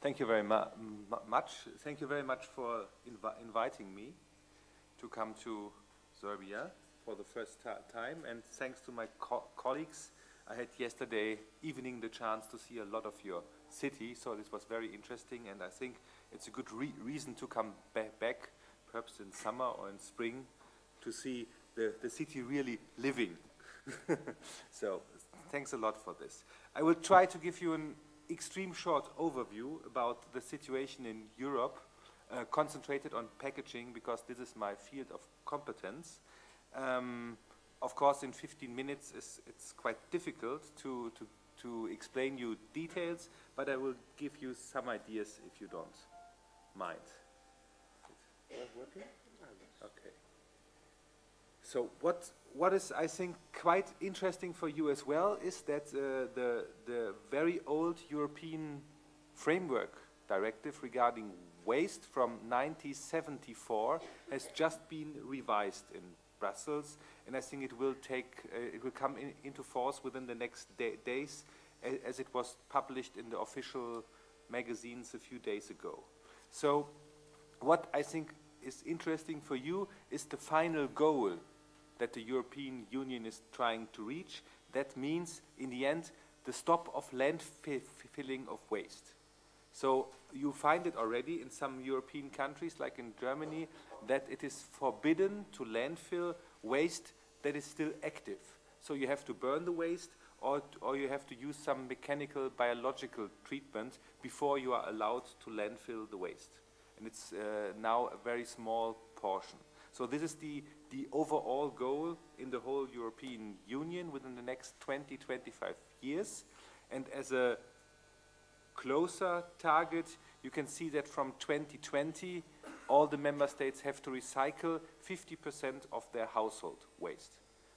Thank you very much. Thank you very much for inviting me to come to Serbia for the first time, and thanks to my colleagues. I had yesterday evening the chance to see a lot of your city, so this was very interesting, and I think it's a good reason to come back, perhaps in summer or in spring, to see the city really living. So thanks a lot for this. I will try to give you an extreme short overview about the situation in Europe, concentrated on packaging because this is my field of competence. Of course, in 15 minutes it's quite difficult to explain you details, but I will give you some ideas if you don't mind. Is it working? Okay. So what is, I think, quite interesting for you as well is that the very old European framework directive regarding waste from 1974 has just been revised in Brussels, and I think it will come into force within the next days, as it was published in the official magazines a few days ago. So what I think is interesting for you is the final goal that the European Union is trying to reach. That means, in the end, the stop of landfilling of waste. So you find it already in some European countries, like in Germany, that it is forbidden to landfill waste that is still active. So you have to burn the waste, or you have to use some mechanical, biological treatment before you are allowed to landfill the waste. And it's now a very small portion. So this is the overall goal in the whole European Union within the next 20-25 years. And as a closer target, you can see that from 2020, all the member states have to recycle 50% of their household waste.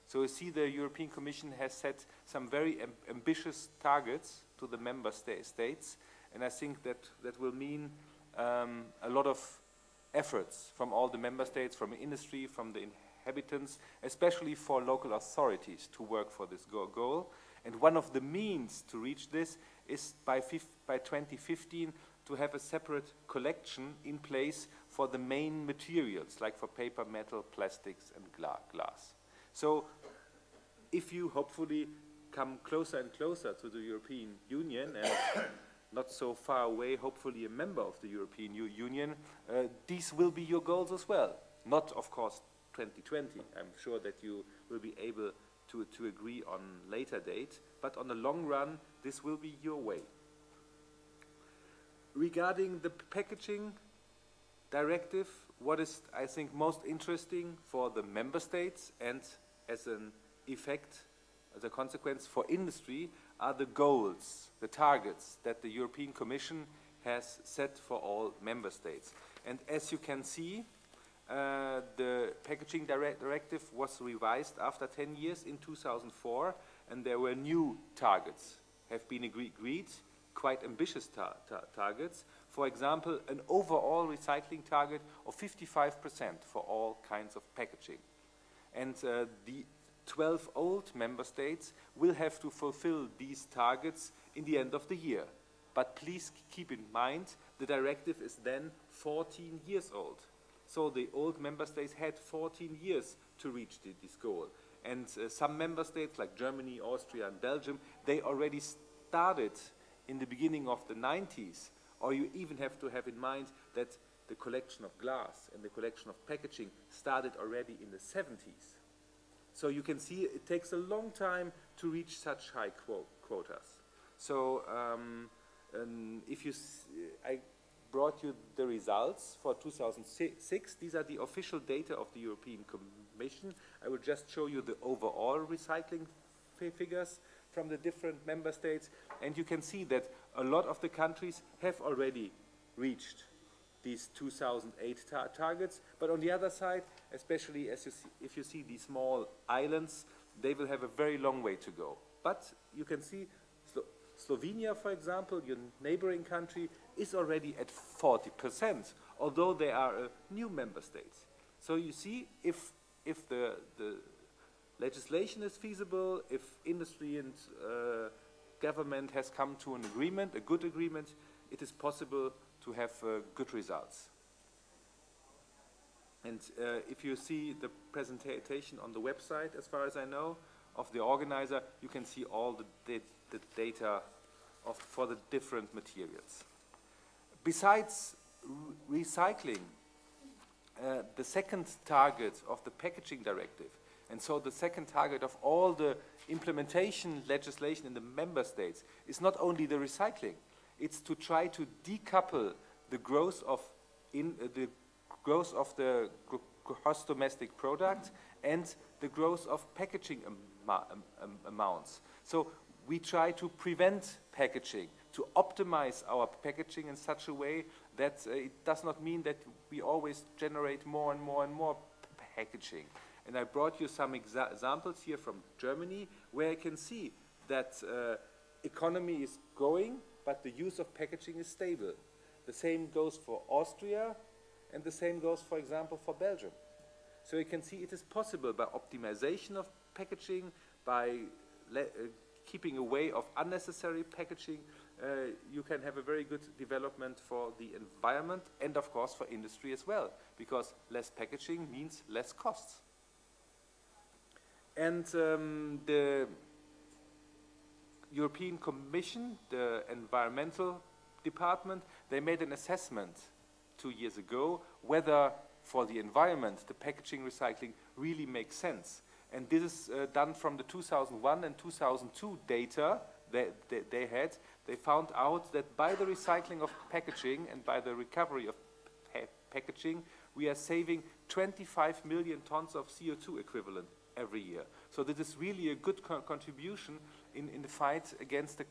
So you see the European Commission has set some very ambitious targets to the member states, and I think that will mean a lot of efforts from all the member states, from industry, from the inhabitants, especially for local authorities to work for this goal. And one of the means to reach this is by 2015 to have a separate collection in place for the main materials, like for paper, metal, plastics, and glass. So if you hopefully come closer and closer to the European Union and not so far away, hopefully a member of the European Union, these will be your goals as well. Not, of course, 2020. I'm sure that you will be able to agree on later date, but on the long run, this will be your way. Regarding the packaging directive, what is, I think, most interesting for the member states and as an effect, as a consequence for industry, are the goals, the targets that the European Commission has set for all member states. And as you can see, the packaging directive was revised after 10 years in 2004, and there were new targets have been agreed, quite ambitious targets. For example, an overall recycling target of 55% for all kinds of packaging. And the 12 old member states will have to fulfill these targets in the end of the year. But please keep in mind, the directive is then 14 years old. So the old member states had 14 years to reach this goal. And some member states like Germany, Austria, and Belgium, they already started in the beginning of the 90s. Or you even have to have in mind that the collection of glass and the collection of packaging started already in the 70s. So you can see it takes a long time to reach such high quotas. So I brought you the results for 2006. These are the official data of the European Commission. I will just show you the overall recycling figures from the different member states. And you can see that a lot of the countries have already reached these 2008 targets, but on the other side, especially if you see these small islands, they will have a very long way to go. But you can see Slovenia, for example, your neighboring country, is already at 40%, although they are a new member state. So you see, if the legislation is feasible, if industry and government has come to an agreement, a good agreement, it is possible to have good results. And if you see the presentation on the website, as far as I know, of the organizer, you can see all the data for the different materials. Besides recycling, the second target of the packaging directive, and so the second target of all the implementation legislation in the member states, is not only the recycling, it's to try to decouple the growth of the gross domestic product and the growth of packaging amounts. So we try to prevent packaging, to optimize our packaging in such a way that it does not mean that we always generate more and more and more packaging. And I brought you some examples here from Germany, where you can see that economy is growing, but the use of packaging is stable. The same goes for Austria, and the same goes, for example, for Belgium. So you can see it is possible by optimization of packaging, by keeping away of unnecessary packaging, you can have a very good development for the environment and, of course, for industry as well, because less packaging means less costs. And the European Commission, the environmental department, they made an assessment 2 years ago whether for the environment the packaging recycling really makes sense. And this is done from the 2001 and 2002 data they had. They found out that by the recycling of packaging and by the recovery of packaging, we are saving 25 million tons of CO2 equivalent every year. So this is really a good contribution in the fight against the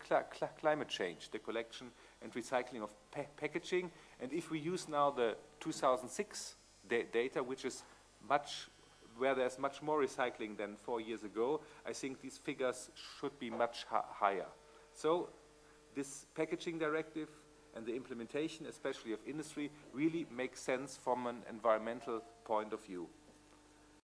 climate change, the collection and recycling of packaging. And if we use now the 2006 data, which is where there's much more recycling than 4 years ago, I think these figures should be much higher. So this packaging directive and the implementation, especially of industry, really makes sense from an environmental point of view.